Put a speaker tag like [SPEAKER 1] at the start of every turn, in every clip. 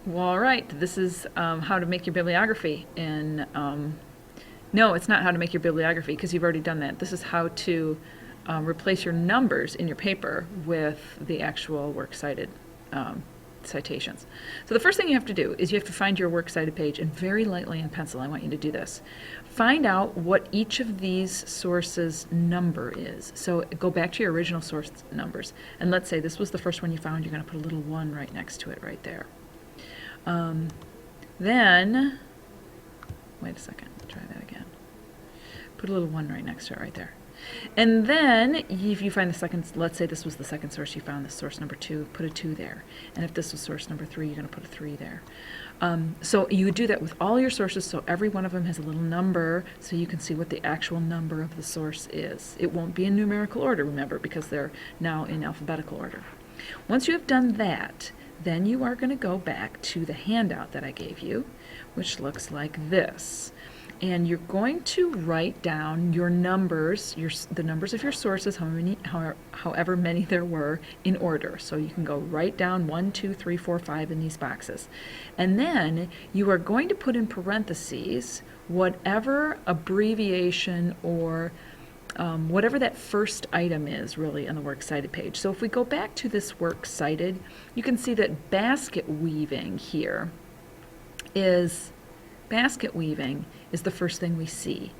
[SPEAKER 1] Well, all right, this is how to make your bibliography. And no, it's not how to make your bibliography because you've already done that. This is how to replace your numbers in your paper with the actual works cited citations. So the first thing you have to do is you have to find your works cited page, and very lightly in pencil, I want you to do this. Find out what each of these sources' number is. So go back to your original source numbers, and let's say this was the first one you found. You're going to put a little 1 right next to it right there. Then, wait a second, try that again. Put a little 1 right next to it right there. And then, if you find the second, let's say this was the second source you found, this source number 2, put a 2 there. And if this was source number 3, you're going to put a 3 there. So you would do that with all your sources, so every one of them has a little number, so you can see what the actual number of the source is. It won't be in numerical order, remember, because they're now in alphabetical order. Once you have done that, then you are going to go back to the handout that I gave you, which looks like this. And you're going to write down your numbers, the numbers of your sources, however many there were, in order. So you can go write down 1, 2, 3, 4, 5 in these boxes. And then you are going to put in parentheses whatever abbreviation or whatever that first item is really on the works cited page. So if we go back to this works cited, you can see that basket weaving here is the first thing we see.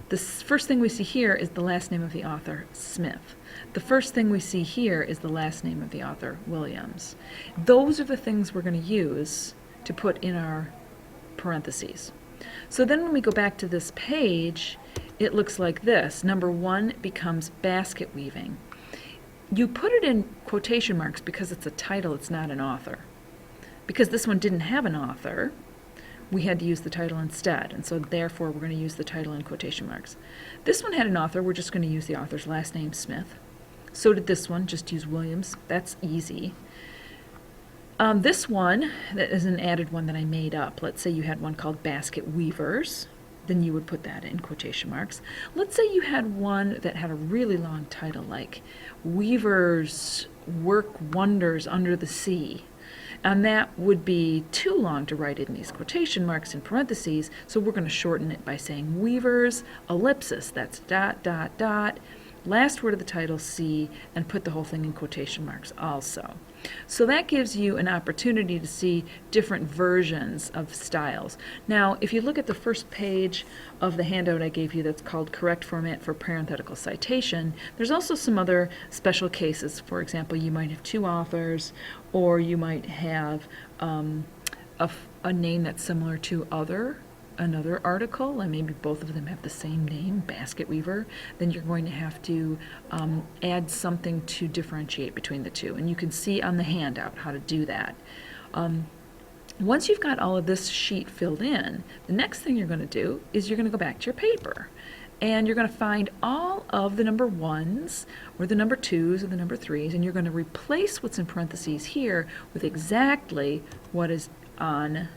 [SPEAKER 1] The first thing we see here is the last name of the author, Smith. The first thing we see here is the last name of the author, Williams. Those are the things we're going to use to put in our parentheses. So then when we go back to this page, it looks like this. Number 1 becomes basket weaving. You put it in quotation marks because it's a title, it's not an author. Because this one didn't have an author, we had to use the title instead, and so therefore we're going to use the title in quotation marks. This one had an author, we're just going to use the author's last name, Smith. So did this one, just use Williams. That's easy. This one, that is an added one that I made up. Let's say you had one called Basket Weavers, then you would put that in quotation marks. Let's say you had one that had a really long title, like Weavers Work Wonders Under the Sea. And that would be too long to write it in these quotation marks in parentheses, so we're going to shorten it by saying Weavers, ellipsis, that's dot, dot, dot, last word of the title, C, and put the whole thing in quotation marks also. So that gives you an opportunity to see different versions of styles. Now, if you look at the first page of the handout I gave you that's called Correct Format for Parenthetical Citation, there's also some other special cases. For example, you might have 2 authors, or you might have a name that's similar to another article, and maybe both of them have the same name, Basket Weaver. Then you're going to have to add something to differentiate between the two, and you can see on the handout how to do that. Once you've got all of this sheet filled in, the next thing you're going to do is you're going to go back to your paper, and you're going to find all of the number 1s or the number 2s or the number 3s, and you're going to replace what's in parentheses here with exactly what is on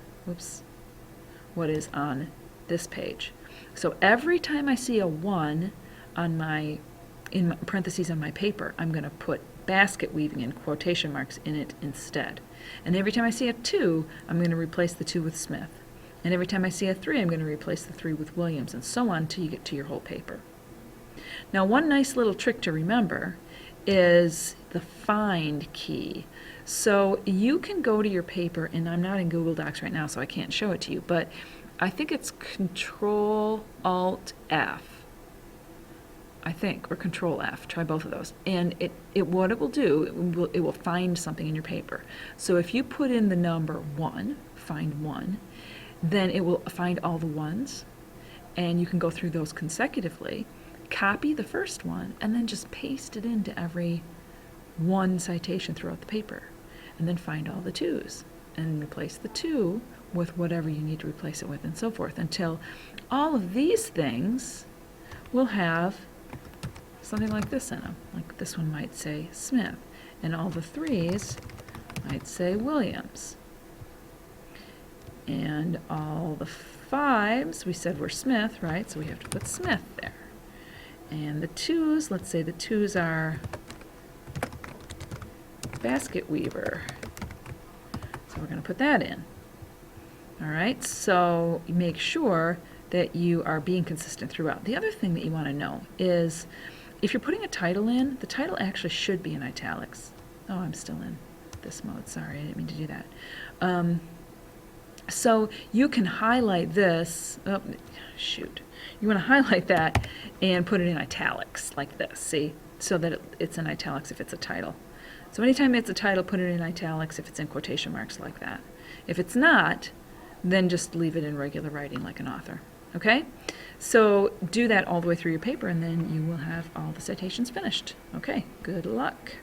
[SPEAKER 1] this page. So every time I see a 1 in parentheses on my paper, I'm going to put basket weaving in quotation marks in it instead. And every time I see a 2, I'm going to replace the 2 with Smith. And every time I see a 3, I'm going to replace the 3 with Williams, and so on until you get to your whole paper. Now, one nice little trick to remember is the find key. So you can go to your paper, and I'm not in Google Docs right now, so I can't show it to you, but I think it's Control-Alt-F. I think, or Control-F. Try both of those. And what it will do, it will find something in your paper. So if you put in the number 1, find 1, then it will find all the 1s, and you can go through those consecutively, copy the first one, and then just paste it into every 1 citation throughout the paper, and then find all the 2s, and replace the 2 with whatever you need to replace it with, and so forth, until all of these things will have something like this in them. Like this one might say Smith, and all the 3s might say Williams. And all the 5s, we said were Smith, right? So we have to put Smith there. And the 2s, let's say the 2s are Basket Weaver. So So we're going to put that in. All right, so make sure that you are being consistent throughout. The other thing that you want to know is if you're putting a title in, the title actually should be in italics. Oh, I'm still in this mode. Sorry, I didn't mean to do that. So you can highlight this. Oh, shoot. You want to highlight that and put it in italics like this, see? So that it's in italics if it's a title. So anytime it's a title, put it in italics if it's in quotation marks like that. If it's not, then just leave it in regular writing like an author. Okay? So do that all the way through your paper, and then you will have all the citations finished. Okay, good luck.